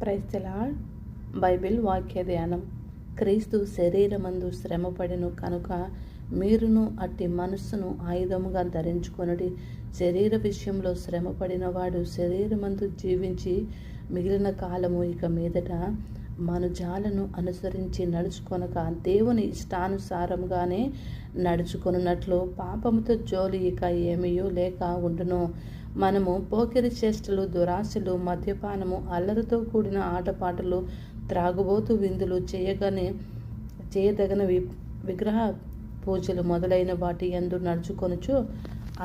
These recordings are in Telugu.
Praise the lord. బైబిల్ వాక్య ధ్యానం. క్రీస్తు శరీరమందు శ్రమపడెను కనుక మీరును అట్టి మనస్సును ఆయుధముగా ధరించుకొనుడి. శరీర విషయంలో శ్రమపడిన వాడు శరీరమందు జీవించి మిగిలిన కాలము ఇక మీదట మనుజాలను అనుసరించి నడుచుకొనక దేవుని ఇష్టానుసారంగానే నడుచుకొనున్నట్లు పాపముతో జోలి ఇక ఏమీయూ లేక ఉండును. మనము పోకిరి చేష్టలు, దురాశలు, మద్యపానము, అల్లరితో కూడిన ఆటపాటలు, త్రాగుబోతు విందులు చేయదగని విగ్రహ పూజలు మొదలైన వాటి యందు నడుచుకొనుచు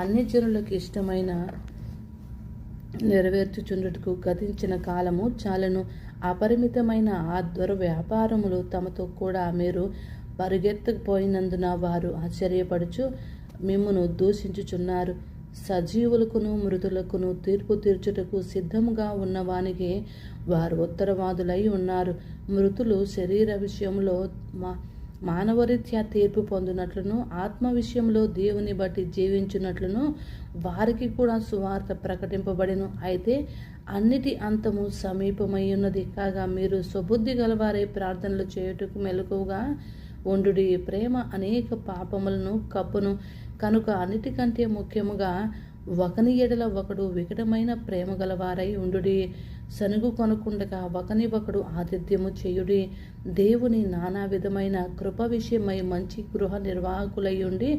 అన్ని జనులకు ఇష్టమైన నెరవేర్చుచుండుటకు గతించిన కాలము చాలను. అపరిమితమైన ఆ దుర్వ్యాపారములు తమతో కూడా మీరు పరుగెత్తకపోయినందున వారు ఆశ్చర్యపడుచు మిమ్మును దూషించుచున్నారు. సజీవులకును మృతులకును తీర్పు తీర్చుటకు సిద్ధముగా ఉన్నవానికి వారు ఉత్తరవాదులై ఉన్నారు. మృతులు శరీర విషయంలో మానవరీత్యా తీర్పు పొందినట్లును, ఆత్మ విషయంలో దేవుని బట్టి జీవించున్నట్లును వారికి కూడా సువార్త ప్రకటింపబడెను. అయితే అన్నిటి అంతము సమీపమై ఉన్నది. కాగా మీరు స్వబుద్ధి గలవారై ప్రార్థనలు చేయుటకు మెలకువగా ఉండుడి. ప్రేమ అనేక పాపములను కప్పును కనుక అన్నిటికంటే ముఖ్యముగా ఒకని ఎడల ఒకడు వికటమైన ప్రేమ గలవారై ఉండుడి. సనుగు కొనకుండగా ఒకని ఒకడు ఆతిథ్యము చేయుడి. దేవుని నానా విధమైన కృప విషయమై మంచి గృహ నిర్వాహకులై ఉండి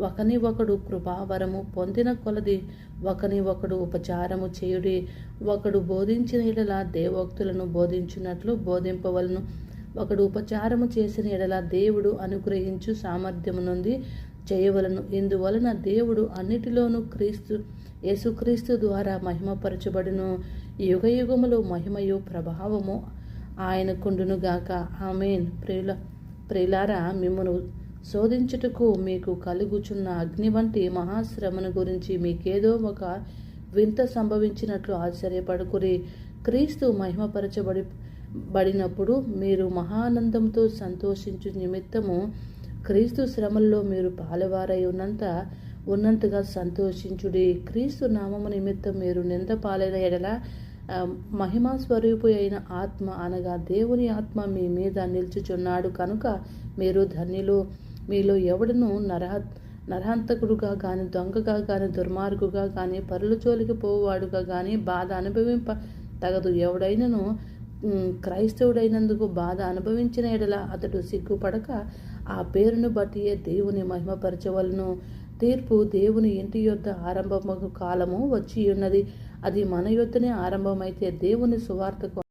ఒకని ఒకడు కృపావరము పొందిన కొలది ఒకని ఒకడు ఉపచారము చేయుడి. ఒకడు బోధించిన ఎడల దేవోక్తులను బోధించినట్లు బోధింపవలను. ఒకడు ఉపచారము చేసిన ఎడల దేవుడు అనుగ్రహించు సామర్థ్యము నుండి చేయవలను. ఇందువలన దేవుడు అన్నిటిలోనూ యేసుక్రీస్తు ద్వారా మహిమపరచబడును. యుగయుగములు మహిమయు ప్రభావము ఆయనకుండునుగాక. ఆమేన్. ప్రియులారా, మిమ్మును శోధించుటకు మీకు కలుగుచున్న అగ్ని వంటి మహాశ్రమను గురించి మీకేదో ఒక వింత సంభవించినట్లు ఆశ్చర్యపడుకురి. క్రీస్తు మహిమపరచబడినప్పుడు మీరు మహానందంతో సంతోషించు నిమిత్తము క్రీస్తు శ్రమల్లో మీరు పాలువారై ఉన్నంతగా సంతోషించుడి. క్రీస్తు నామము నిమిత్తం మీరు నింద పాలైన ఎడల మహిమా స్వరూపు అయిన ఆత్మ అనగా దేవుని ఆత్మ మీ మీద నిల్చుచున్నాడు కనుక మీరు ధన్యులు. మీలో ఎవడను నరహంతకుడుగా కానీ, దొంగగా కానీ, దుర్మార్గుగా కానీ, పరుల జోలికి పోవాడుగా కానీ బాధ అనుభవింప తగదు. ఎవడైనను క్రైస్తవుడైనందుకు బాధ అనుభవించిన ఎడల అతడు సిగ్గుపడక ఆ పేరును బట్టియే దేవుని మహిమపరచవలను. తీర్పు దేవుని ఇంటి యొద్ద ఆరంభము కాలము వచ్చి ఉన్నది. అది మన యొద్దనే ఆరంభమైతే దేవుని సువార్తకు